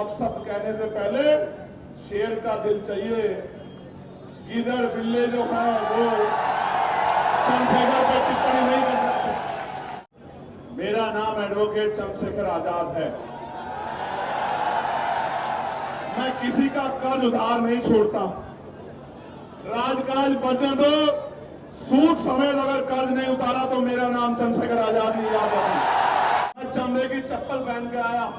अब सब कहने से पहले शेर का दिल चाहिए। गीदड़ बिल्ले जो है वो चंद्रशेखर पर टिप्पणी नहीं कर सकते। मेरा नाम एडवोकेट चंद्रशेखर आजाद है। मैं किसी का कर्ज उधार नहीं छोड़ता। राजकाज बचने दो, सूद समेत अगर कर्ज नहीं उतारा तो मेरा नाम चंद्रशेखर आजाद नहीं याद रखना। मैं चमड़े की चप्पल पहन के आया,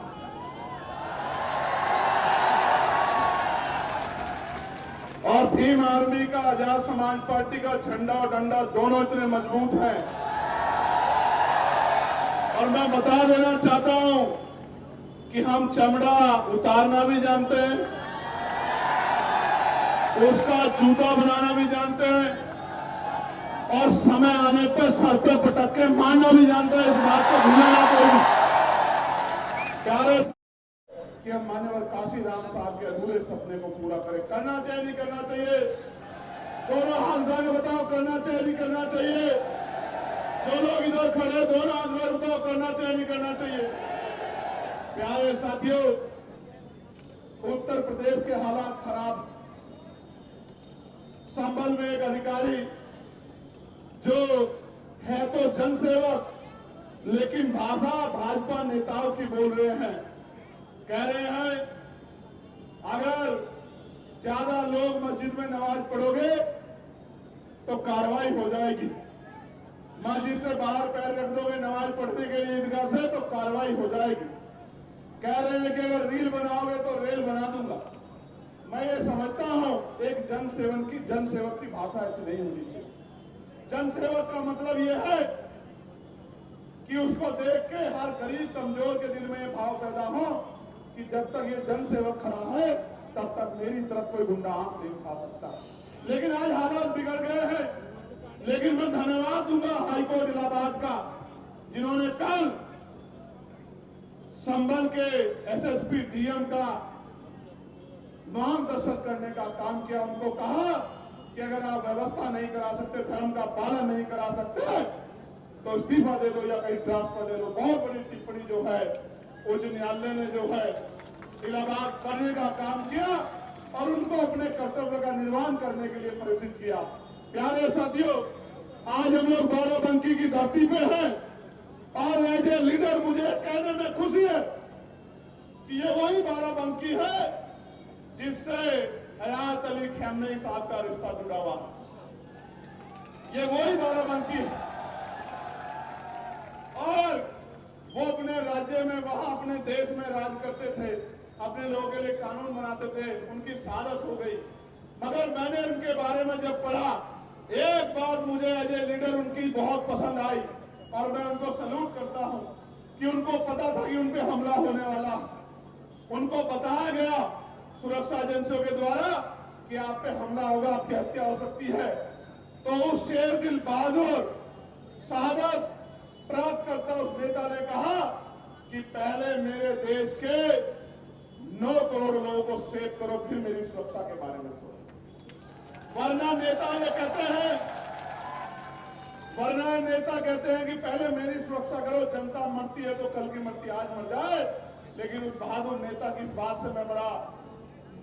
और भीम आर्मी का, आजाद समाज पार्टी का झंडा और डंडा दोनों इतने मजबूत हैं। और मैं बता देना चाहता हूं कि हम चमड़ा उतारना भी जानते हैं, उसका जूता बनाना भी जानते हैं, और समय आने पर सर पे पटक के मारना भी जानते हैं। इस बात को भूलना ना कोई। प्यारे कि हम मान्यवर काशीराम साहब के अधूरे सपने को पूरा करें। करना चाहिए नहीं करना चाहिए? दोनों हाथ उठा के बताओ, करना चाहिए नहीं करना चाहिए? जो लोग इधर खड़े दोनों हाथ में बताओ, करना चाहिए नहीं करना चाहिए? प्यारे साथियों, उत्तर प्रदेश के हालात खराब। संभल में एक अधिकारी जो है तो जनसेवक, लेकिन भाषा भाजपा नेताओं की बोल रहे हैं। कह रहे हैं अगर ज्यादा लोग मस्जिद में नमाज पढ़ोगे तो कार्रवाई हो जाएगी। मस्जिद से बाहर पैर रख दोगे नमाज पढ़ने के लिए ईदगाह से तो कार्रवाई हो जाएगी। कह रहे हैं कि अगर रील बनाओगे तो रेल बना दूंगा। मैं ये समझता हूं एक जनसेवक की भाषा ऐसी नहीं होनी चाहिए। जनसेवक का मतलब यह है कि उसको देख के हर गरीब कमजोर के दिल में यह भाव पैदा हो कि जब तक ये जनसेवक खड़ा है तब तक मेरी तरफ कोई गुंडा आंख नहीं उठा सकता। लेकिन आज हालात बिगड़ गए हैं। लेकिन मैं धन्यवाद दूंगा हाईकोर्ट इलाहाबाद का, जिन्होंने कल संभल के एसएसपी डीएम का मार्गदर्शन करने का काम किया। उनको कहा कि अगर आप व्यवस्था नहीं करा सकते, धर्म का पालन नहीं करा सकते तो इस्तीफा दे दो या कहीं ट्रांसफर दे दो। बहुत बड़ी टिप्पणी जो है उच्च न्यायालय ने जो है इलाहाबाद करने का काम किया और उनको अपने कर्तव्य का निर्वहन करने के लिए प्रेरित किया। प्यारे साथियों, आज हम लोग बाराबंकी की धरती पे हैं और एज ए लीडर मुझे कहने में खुशी है कि ये वही बाराबंकी है जिससे हयात अली खamenei साहब का रिश्ता जुड़ा हुआ है। ये वही बाराबंकी है और वो अपने राज्य में, वहां अपने देश में राज करते थे, अपने लोगों के लिए कानून बनाते थे। उनकी शहादत हो गई, मगर मैंने उनके बारे में जब पढ़ा एक बात मुझे एज ए लीडर उनकी बहुत पसंद आई और मैं उनको सल्यूट करता हूं कि उनको पता था कि उन पे हमला होने वाला। उनको बताया गया सुरक्षा एजेंसियों के द्वारा कि आप पे हमला होगा, आपकी हत्या हो सकती है। तो उस शेर दिल बहादुर शहादत प्राप्त करता उस नेता ने कहा कि पहले मेरे देश के 9 करोड़ लोगों को सेव करो, फिर मेरी सुरक्षा के बारे में सोचो। वरना नेता ये कहते हैं, वरना नेता कहते हैं कि पहले मेरी सुरक्षा करो, जनता मरती है तो कल की मरती आज मर जाए। लेकिन उस बहादुर नेता की इस बात से मैं बड़ा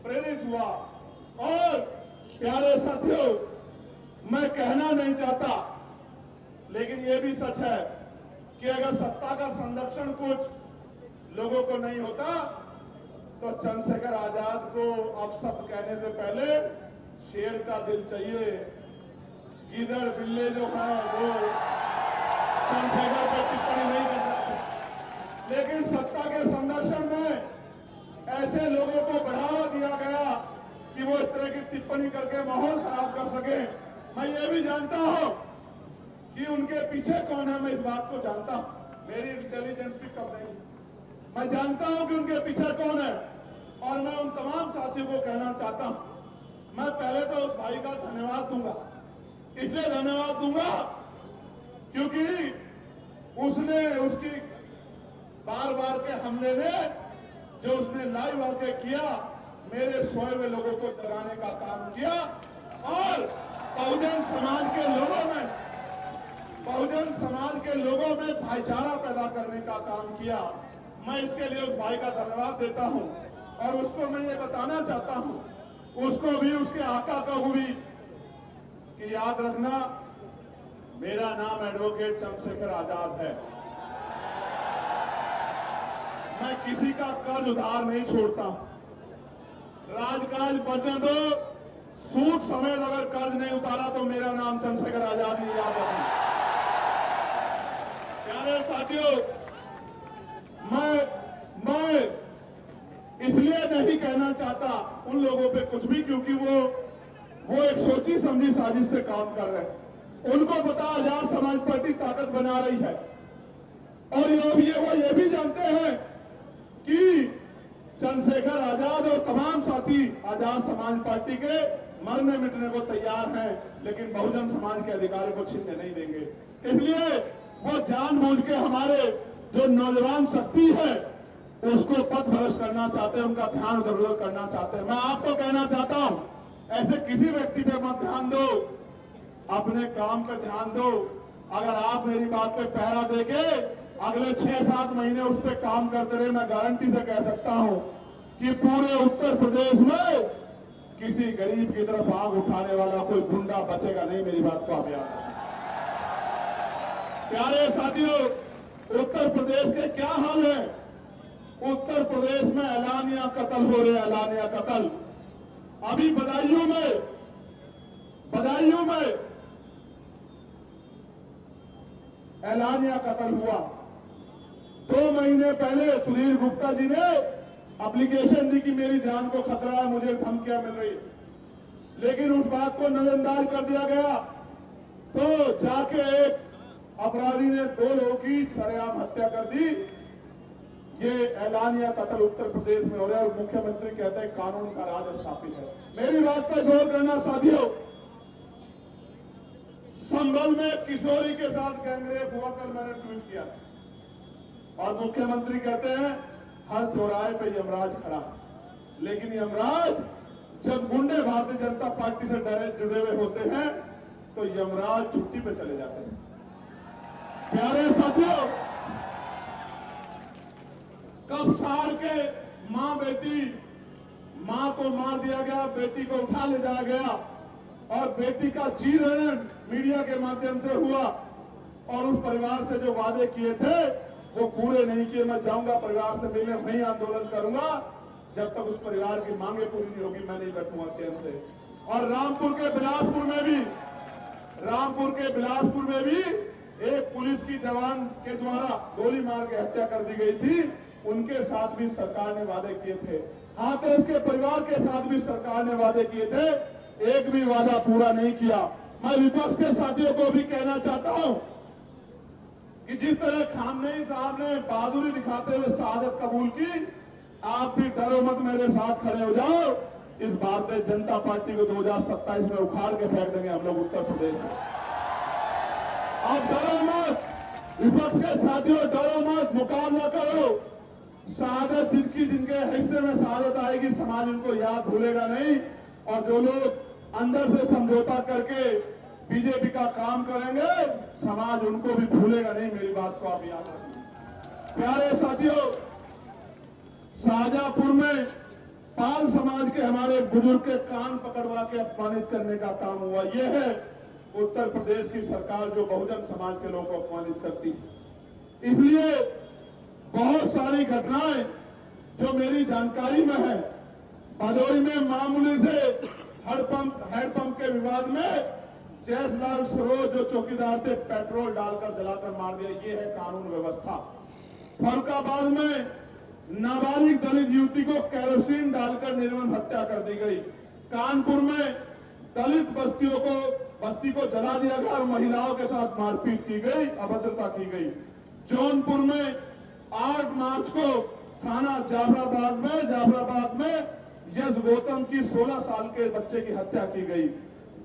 प्रेरित हुआ। और प्यारे साथियों, मैं कहना नहीं चाहता, लेकिन यह भी सच है कि अगर सत्ता का संरक्षण कुछ लोगों को नहीं होता तो चंद्रशेखर आजाद को अब सब कहने से पहले शेर का दिल चाहिए। गीदड़ बिल्ले जो है वो चंद्रशेखर पर टिप्पणी नहीं कर सकते। लेकिन सत्ता के संरक्षण में ऐसे लोगों को बढ़ावा दिया गया कि वो इस तरह की टिप्पणी करके माहौल खराब कर सके। मैं ये भी जानता हूं कि उनके पीछे कौन है, मैं इस बात को जानता हूं। मेरी इंटेलिजेंस भी कम नहीं, मैं जानता हूं कि उनके पीछे कौन है। और मैं उन तमाम साथियों को कहना चाहता हूं, मैं पहले तो उस भाई का धन्यवाद दूंगा। इसलिए धन्यवाद दूंगा क्योंकि उसने, उसकी बार बार के हमले ने जो उसने लाइव आके किया, मेरे सोए हुए लोगों को जगाने का काम किया और बहुजन समाज के लोगों में भाईचारा पैदा करने का काम किया। मैं इसके लिए उस भाई का धन्यवाद देता हूं। और उसको मैं ये बताना चाहता हूं, उसको भी, उसके आका को भी, कि याद रखना मेरा नाम एडवोकेट चंद्रशेखर आजाद है। मैं किसी का कर्ज उधार नहीं छोड़ता। राजकाज बचने दो, सूद समेत अगर कर्ज नहीं उतारा तो मेरा नाम चंद्रशेखर आजाद नहीं, याद रखना। प्यारे साथियों, मैं इसलिए नहीं कहना चाहता उन लोगों पे कुछ भी, क्योंकि वो एक सोची समझी साजिश से काम कर रहे हैं। उनको पता आजाद समाज पार्टी ताकत बना रही है, और वो ये भी जानते हैं कि चंद्रशेखर आजाद और तमाम साथी आजाद समाज पार्टी के मरने मिटने को तैयार हैं, लेकिन बहुजन समाज के अधिकारों को छीनने नहीं देंगे। इसलिए वो जानबूझ के हमारे जो नौजवान शक्ति है उसको पथ भ्रष्ट करना चाहते हैं, उनका ध्यान इधर उधर करना चाहते हैं। मैं आपको कहना चाहता हूं, ऐसे किसी व्यक्ति पे मत ध्यान दो, अपने काम पर ध्यान दो। अगर आप मेरी बात पे पहरा देके अगले 6-7 महीने उस पर काम करते रहे, मैं गारंटी से कह सकता हूं कि पूरे उत्तर प्रदेश में किसी गरीब की तरफ आग उठाने वाला कोई गुंडा बचेगा नहीं। मेरी बात को आप याद रखें। प्यारे साथियों, उत्तर प्रदेश के क्या हाल है? उत्तर प्रदेश में ऐलानिया कत्ल हो रहे, ऐलानिया कत्ल। अभी बदायूं में ऐलानिया कत्ल हुआ। 2 महीने पहले सुधीर गुप्ता जी ने एप्लीकेशन दी कि मेरी जान को खतरा है, मुझे धमकियां मिल रही, लेकिन उस बात को नजरअंदाज कर दिया गया। तो जाके एक अपराधी ने 2 लोगों की सरेआम हत्या कर दी। ये ऐलानिया कत्ल उत्तर प्रदेश में हो रहा है और मुख्यमंत्री कहते हैं कानून का राज स्थापित है। मेरी बात पर गौर करना साथियों, संभल में किशोरी के साथ गैंगरेप हुआ, कल मैंने ट्वीट किया, और मुख्यमंत्री कहते हैं हर चौराहे पे यमराज खड़ा। लेकिन यमराज जब गुंडे भारतीय जनता पार्टी से जुड़े हुए होते हैं तो यमराज छुट्टी पे चले जाते हैं। प्यारे साथियों, कब सार के मां को मार दिया गया, बेटी को उठा ले जाया गया, और बेटी का चीरहरण मीडिया के माध्यम से हुआ, और उस परिवार से जो वादे किए थे वो पूरे नहीं किए। मैं जाऊंगा परिवार से मिलने, वहीं आंदोलन करूंगा, जब तक उस परिवार की मांगे पूरी नहीं होगी मैं नहीं बैठूंगा चैन से। और रामपुर के बिलासपुर में भी एक पुलिस की जवान के द्वारा गोली मार के हत्या कर दी गई थी, उनके साथ भी सरकार ने वादे किए थे। हाथरस के परिवार के साथ भी सरकार ने वादे किए थे, एक भी वादा पूरा नहीं किया। मैं विपक्ष के साथियों को भी कहना चाहता हूं कि जिस तरह खामनेई साहब ने बहादुरी दिखाते हुए शहादत कबूल की, आप भी डरो मत, मेरे साथ खड़े हो जाओ। इस भारतीय जनता पार्टी को 2027 में उखाड़ के फेंक देंगे हम लोग उत्तर प्रदेश में। आप डरो मत, विपक्ष के साथियों डरो मत, मुकाबला करो। शहादत जिनके हिस्से में शहादत आएगी, समाज उनको याद भूलेगा नहीं। और जो लोग अंदर से समझौता करके बीजेपी का काम करेंगे, समाज उनको भी भूलेगा नहीं। मेरी बात को आप याद रखें। प्यारे साथियों, शाहजहांपुर में पाल समाज के हमारे बुजुर्ग के कान पकड़वा के अपमानित करने का काम हुआ। यह है उत्तर प्रदेश की सरकार जो बहुजन समाज के लोगों को अपमानित करती है। इसलिए बहुत सारी घटनाएं जो मेरी जानकारी में है, भदोही में मामूली से हैंडपंप के विवाद में जयसलाल सरोज जो चौकीदार थे, पेट्रोल डालकर जलाकर मार दिया। ये है कानून व्यवस्था। फरुखाबाद में नाबालिग दलित युवती को केरोसिन डालकर निर्मम हत्या कर दी गई। कानपुर में दलित बस्ती को जला दिया गया और महिलाओं के साथ मारपीट की गई, अभद्रता की गई। जौनपुर में 8 मार्च को थाना जाफराबाद में यश गौतम की 16 साल के बच्चे की हत्या की गई।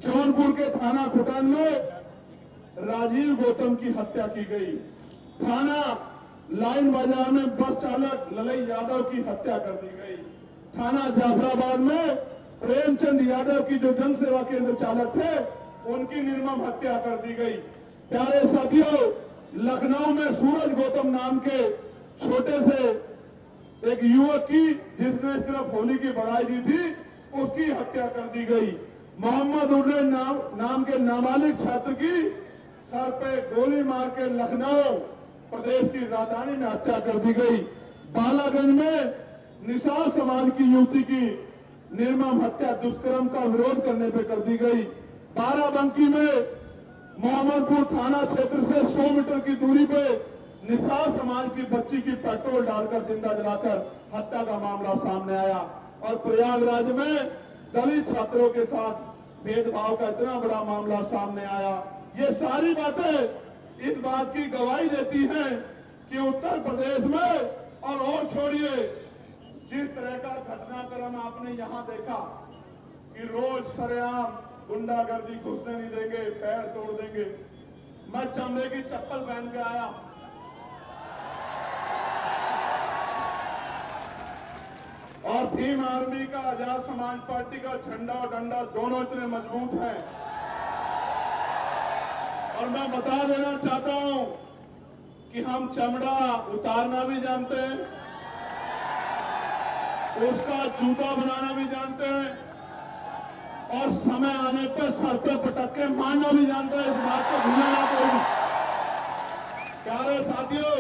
जौनपुर के थाना खुटन में राजीव गौतम की हत्या की गई। थाना लाइन बाजार में बस चालक ललई यादव की हत्या कर दी गई। थाना जाफराबाद में प्रेमचंद यादव की जो जन सेवा केंद्र चालक थे, उनकी निर्मम हत्या कर दी गई। प्यारे साथियों, लखनऊ में सूरज गौतम नाम के छोटे से एक युवक की जिसने सिर्फ होली की बधाई दी थी, उसकी हत्या कर दी गई। मोहम्मद उर्रे नाम के नाबालिग छात्र की सर पे गोली मार के लखनऊ प्रदेश की राजधानी में हत्या कर दी गई। बालागंज में निषाद समाज की युवती की निर्मम हत्या दुष्कर्म का विरोध करने पे कर दी गई। बाराबंकी में मोहम्मदपुर थाना क्षेत्र से 100 मीटर की दूरी पे निषाद समाज की बच्ची की पेट्रोल डालकर जिंदा जलाकर हत्या का मामला सामने आया। और प्रयागराज में दलित छात्रों के साथ भेदभाव का इतना बड़ा मामला सामने आया। ये सारी बातें इस बात की गवाही देती हैं कि उत्तर प्रदेश में और छोड़िए, जिस तरह का घटनाक्रम आपने यहां देखा कि रोज सरेआम गुंडागर्दी घुसने नहीं देंगे, पैर तोड़ देंगे। मैं चमड़े की चप्पल पहन के आया, और भीम आर्मी का, आजाद समाज पार्टी का झंडा और डंडा दोनों इतने मजबूत हैं। और मैं बता देना चाहता हूं कि हम चमड़ा उतारना भी जानते हैं, उसका जूता बनाना भी जानते हैं, और समय आने पर सर पे पटक के मारना भी जानते हैं। इस बात को भूलना ना कोई। प्यारे साथियों,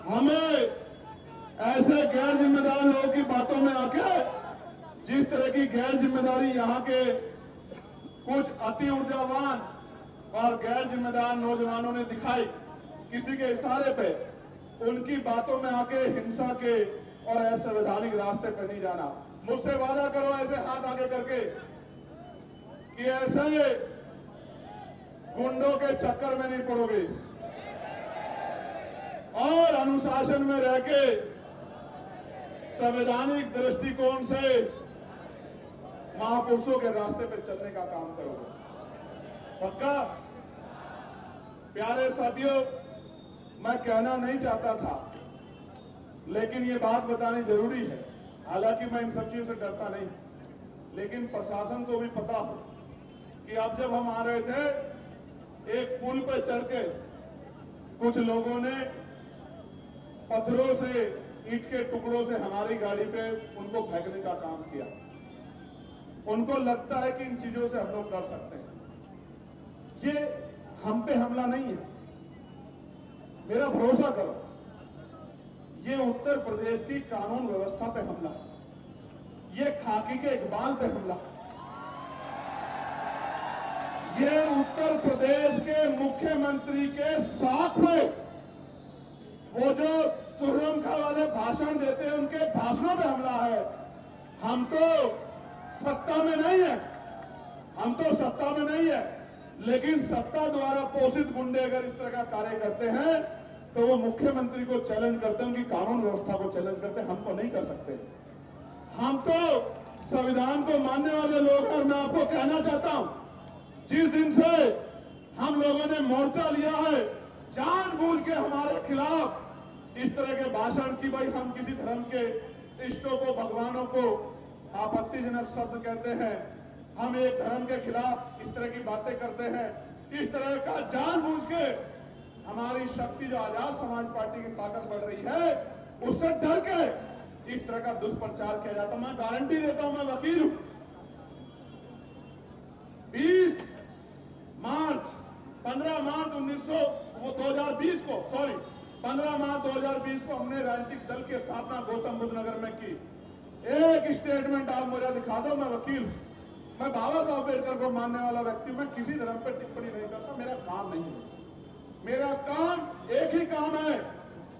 हमें ऐसे गैर जिम्मेदार लोगों की बातों में आके जिस तरह की गैर जिम्मेदारी यहाँ के कुछ अति ऊर्जावान और गैर जिम्मेदार नौजवानों ने दिखाई, किसी के इशारे पे उनकी बातों में आके हिंसा के और असंवैधानिक रास्ते पे नहीं जाना। मुझसे वादा करो ऐसे हाथ आगे करके कि ऐसे गुंडों के चक्कर में नहीं पड़ोगे और अनुशासन में रह के संवैधानिक दृष्टिकोण से महापुरुषों के रास्ते पे चलने का काम करोगे। पक्का? प्यारे साथियों, मैं कहना नहीं चाहता था, लेकिन ये बात बतानी जरूरी है। हालांकि मैं इन सब चीजों से डरता नहीं, लेकिन प्रशासन को भी पता हो कि अब जब हम आ रहे थे, एक पुल पर चढ़ के कुछ लोगों ने पत्थरों से, ईंट के टुकड़ों से हमारी गाड़ी पे उनको फेंकने का काम किया। उनको लगता है कि इन चीजों से हम लोग कर सकते हैं। ये हम पे हमला नहीं है, मेरा भरोसा करो, ये उत्तर प्रदेश की कानून व्यवस्था पे हमला, ये खाकी के इकबाल पे हमला, ये उत्तर प्रदेश के मुख्यमंत्री के साथ में वो जो तुर्रम खा वाले भाषण देते हैं, उनके भाषणों पे हमला है। हम तो सत्ता में नहीं है, हम तो सत्ता में नहीं है, लेकिन सत्ता द्वारा पोषित गुंडे अगर इस तरह का कार्य करते हैं तो वो मुख्यमंत्री को चैलेंज करते हैं, उनकी कानून व्यवस्था को चैलेंज करते हैं। हम तो नहीं कर सकते। हम तो संविधान को मानने वाले लोग हैं। और मैं आपको कहना चाहता हूं, जिस दिन से हम लोगों ने मोर्चा लिया है, जानबूझ के हमारे खिलाफ इस तरह के भाषण की, भाई हम किसी धर्म के इष्टों को, भगवानों को आपत्तिजनक शब्द कहते हैं, हम एक धर्म के खिलाफ इस तरह की बातें करते हैं, इस तरह का जानबूझ के हमारी शक्ति, जो आजाद समाज पार्टी की ताकत बढ़ रही है, उससे डर के इस तरह का दुष्प्रचार किया जाता। मैं गारंटी देता हूं, मैं वकील हूं। 15 मार्च 2020 को हमने राजनीतिक दल की स्थापना गौतम बुद्ध नगर में की। एक स्टेटमेंट आप मुझे दिखा दो, मैं वकील हूं। मैं बाबा साहब अम्बेडकर को मानने वाला व्यक्ति, मैं किसी धर्म पर टिप्पणी नहीं करता, मेरा काम नहीं है। मेरा काम एक ही काम है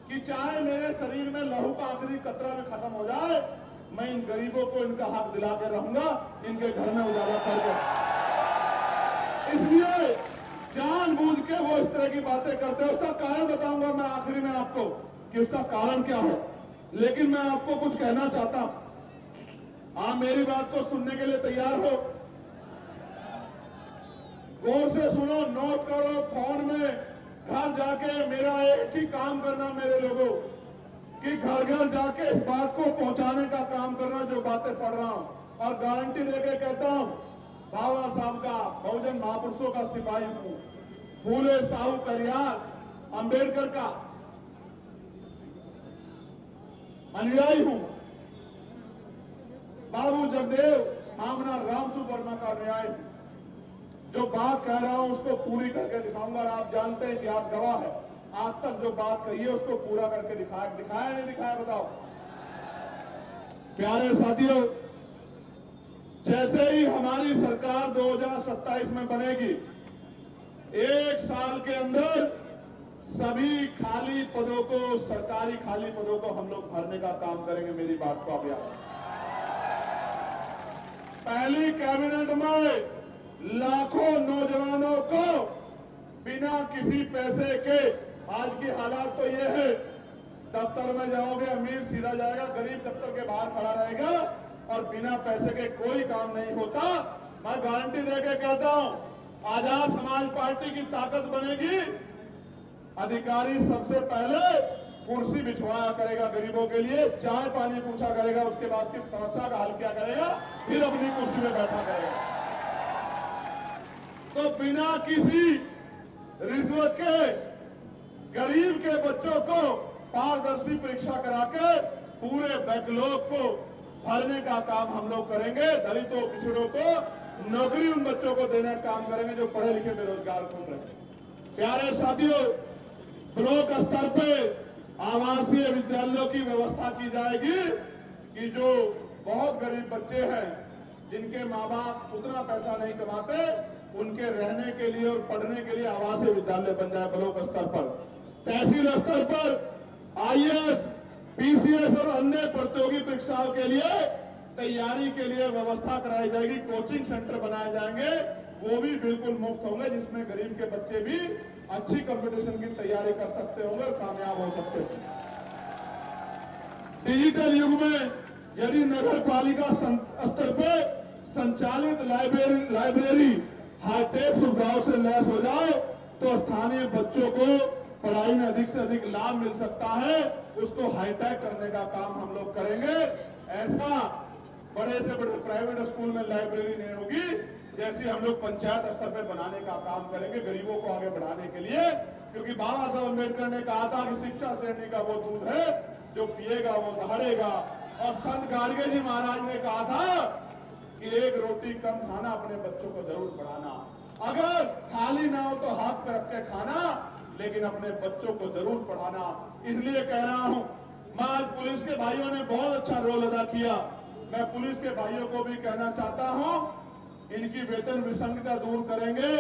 कि चाहे मेरे शरीर में लहू का आखिरी कतरा भी खत्म हो जाए, मैं इन गरीबों को इनका हक दिला के रहूंगा, इनके घर में उजाला करके। इसलिए जानबूझ के वो इस तरह की बातें करते हैं। उसका कारण बताऊंगा मैं आखिरी में आपको कि उसका कारण क्या है, लेकिन मैं आपको कुछ कहना चाहता हूं। आप मेरी बात को सुनने के लिए तैयार हो? गौर से सुनो, नोट करो, फोन में घर जाके मेरा एक ही काम करना मेरे लोगों, कि घर घर जाके इस बात को पहुंचाने का काम करना जो बातें पढ़ रहा हूं। और गारंटी देके कहता हूं, बाबा साहब का, बहुजन महापुरुषों का सिपाही हूं, फूले साहू करियाल, अंबेडकर का अनुयायी हूं। बाबू जगदेव मामना रामसु वर्मा का अनुयायी हूं। जो बात कह रहा हूं उसको पूरी करके दिखाऊंगा। और आप जानते हैं इतिहास गवाह है, आज तक जो बात कही है उसको पूरा करके दिखाया नहीं दिखाया, बताओ। प्यारे साथियों, जैसे ही हमारी सरकार 2027 में बनेगी, 1 साल के अंदर सभी खाली पदों को, सरकारी खाली पदों को हम लोग भरने का काम करेंगे। मेरी बात को आप याद। पहली कैबिनेट में लाखों नौजवानों को बिना किसी पैसे के, आज की हालात तो ये है, दफ्तर में जाओगे अमीर सीधा जाएगा, गरीब दफ्तर के बाहर खड़ा रहेगा और बिना पैसे के कोई काम नहीं होता। मैं गारंटी देके कहता हूं, आजाद समाज पार्टी की ताकत बनेगी। अधिकारी सबसे पहले कुर्सी बिछवाया करेगा गरीबों के लिए, चाय पानी पूछा करेगा, उसके बाद की समस्या का हल किया करेगा, फिर अपनी कुर्सी में बैठा करेगा। तो बिना किसी रिश्वत के गरीब के बच्चों को पारदर्शी परीक्षा करा के पूरे बैकलॉग को भरने का काम हम लोग करेंगे। दलितों पिछड़ों को नौकरी उन बच्चों को देने का काम करेंगे जो पढ़े लिखे बेरोजगार घूम रहे हैं। प्यारे साथियों, ब्लॉक स्तर पे आवासीय विद्यालयों की व्यवस्था की जाएगी कि जो बहुत गरीब बच्चे हैं, जिनके माँ बाप उतना पैसा नहीं कमाते, उनके रहने के लिए और पढ़ने के लिए आवासीय विद्यालय बन जाए ब्लॉक स्तर पर। तहसील स्तर पर आईएएस, पीसीएस और अन्य प्रतियोगी परीक्षाओं के लिए तैयारी के लिए व्यवस्था कराई जाएगी। कोचिंग सेंटर बनाए जाएंगे, वो भी बिल्कुल मुफ्त होंगे, जिसमें गरीब के बच्चे भी अच्छी कंपटीशन की तैयारी कर सकते होंगे और कामयाब हो सकते होंगे। डिजिटल युग में यदि नगर पालिका स्तर पे संचालित लाइब्रेरी हाईटेक सुविधाओं से लैस हो जाए तो स्थानीय बच्चों को पढ़ाई में अधिक से अधिक लाभ मिल सकता है। उसको हाईटेक करने का काम हम लोग करेंगे। ऐसा बड़े से बड़े प्राइवेट स्कूल में लाइब्रेरी नहीं होगी, जैसी हम लोग पंचायत स्तर पर बनाने का काम करेंगे गरीबों को आगे बढ़ाने के लिए। क्योंकि बाबा साहब अम्बेडकर ने कहा था कि शिक्षा श्रेणी का वो दूध है जो पिएगा वो दहाड़ेगा। और संत गाडगे जी महाराज ने कहा था कि एक रोटी कम खाना, अपने बच्चों को जरूर पढ़ाना। अगर थाली ना हो तो हाथ पे रख के खाना, लेकिन अपने बच्चों को जरूर पढ़ाना। इसलिए कह रहा हूं, मैं आज पुलिस के भाइयों ने बहुत अच्छा रोल अदा किया। मैं पुलिस के भाइयों को भी कहना चाहता हूं, इनकी वेतन विसंगता दूर करेंगे,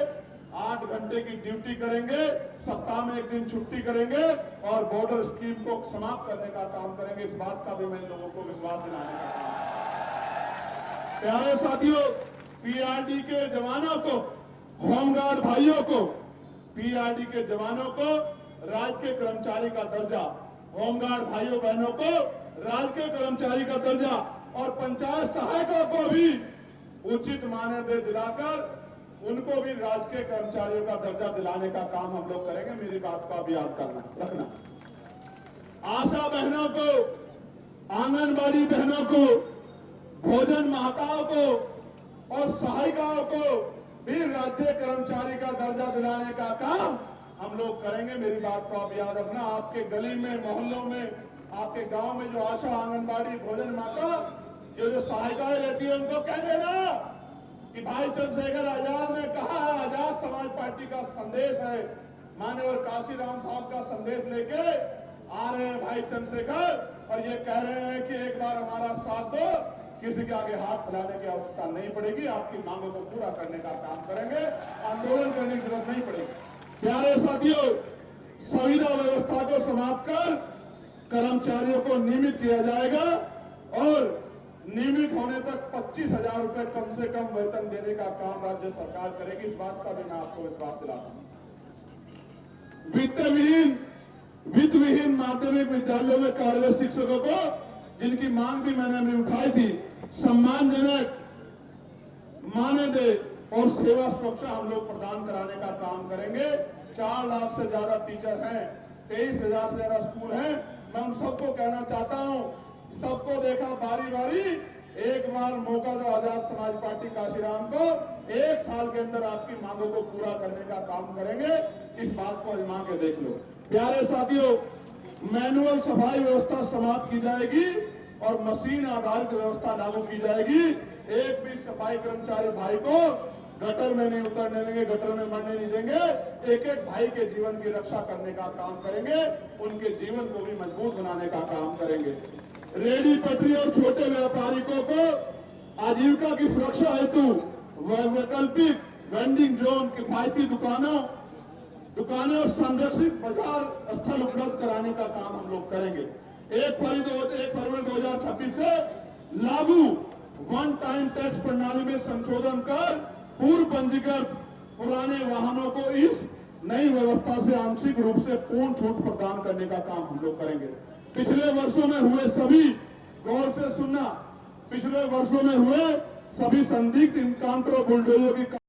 8 घंटे की ड्यूटी करेंगे, सप्ताह में 1 दिन छुट्टी करेंगे और बॉर्डर स्कीम को समाप्त करने का काम करेंगे। इस बात का भी मैं लोगों को विश्वास दिलाने का काम। प्यारे साथियों, पीआरडी के जवानों को, होमगार्ड भाइयों को, पीआरडी के जवानों को राजकीय कर्मचारी का दर्जा, होमगार्ड भाइयों बहनों को राजकीय कर्मचारी का दर्जा और पंचायत सहायकों को भी उचित मानदेय दिलाकर उनको भी राजकीय कर्मचारियों का दर्जा दिलाने का काम हम लोग करेंगे। मेरी बात को आप याद रखना। आशा बहनों को, आंगनबाड़ी बहनों को, भोजन माताओं को और सहायिकाओं को भी राज्य कर्मचारी का दर्जा दिलाने का काम हम लोग करेंगे। मेरी बात को आप याद रखना। आपके गली में, मोहल्लों में, आपके गांव में जो आशा, आंगनबाड़ी, भोजन माता, ये जो सहायिकाएं रहती है, उनको कह देना कि भाई चंद्रशेखर आजाद ने कहा, आजाद समाज पार्टी का संदेश है, माननीय काशीराम साहब का संदेश लेके आ रहे हैं भाई चंद्रशेखर, और ये कह रहे हैं कि एक बार हमारा साथ दो, किसी के आगे हाथ फैलाने की आवश्यकता नहीं पड़ेगी, आपकी मांगों को पूरा करने का काम करेंगे, आंदोलन करने की जरूरत नहीं पड़ेगी। प्यारे साथियों, संविदा व्यवस्था को समाप्त कर कर्मचारियों को नियमित किया जाएगा और नियमित होने तक 25,000 रुपए कम से कम वेतन देने का काम राज्य सरकार करेगी। इस बात का भी मैं आपको विश्वास दिलाता हूं। वित्त विहीन माध्यमिक विद्यालयों में कार्यरत शिक्षकों को, जिनकी मांग भी मैंने अभी उठाई थी, सम्मानजनक मानदेय और सेवा सुरक्षा हम लोग प्रदान कराने का काम करेंगे। 4 लाख से ज्यादा टीचर हैं, 23,000 से ज्यादा स्कूल हैं। मैं उन सबको कहना चाहता हूं, सबको देखा बारी बारी, एक बार मौका दो आजाद समाज पार्टी काशीराम को, 1 साल के अंदर आपकी मांगों को पूरा करने का काम करेंगे। इस बात को आजमा के देख लो। प्यारे साथियों, मैनुअल सफाई व्यवस्था समाप्त की जाएगी और मशीन आधारित व्यवस्था लागू की जाएगी। एक भी सफाई कर्मचारी भाई को गटर में नहीं उतरने देंगे, गटर में मरने नहीं देंगे। एक एक भाई के जीवन की रक्षा करने का काम करेंगे, उनके जीवन को भी मजबूत बनाने का काम करेंगे। रेडी पटरी और छोटे व्यापारियों को आजीविका की सुरक्षा हेतु वैकल्पिक वेंडिंग जोन, किफायती दुकानों और संरक्षित बाजार स्थल उपलब्ध कराने का काम हम लोग करेंगे। 1 फरवरी 2026 से लागू वन टाइम टैक्स प्रणाली में संशोधन कर पूर्व पंजीकृत पुराने वाहनों को इस नई व्यवस्था से आंशिक रूप से पूर्ण छूट प्रदान करने का काम हम लोग करेंगे। पिछले वर्षों में हुए सभी, गौर से सुनना, पिछले वर्षों में हुए सभी संदिग्ध इनकाउंटर बुलडोजर की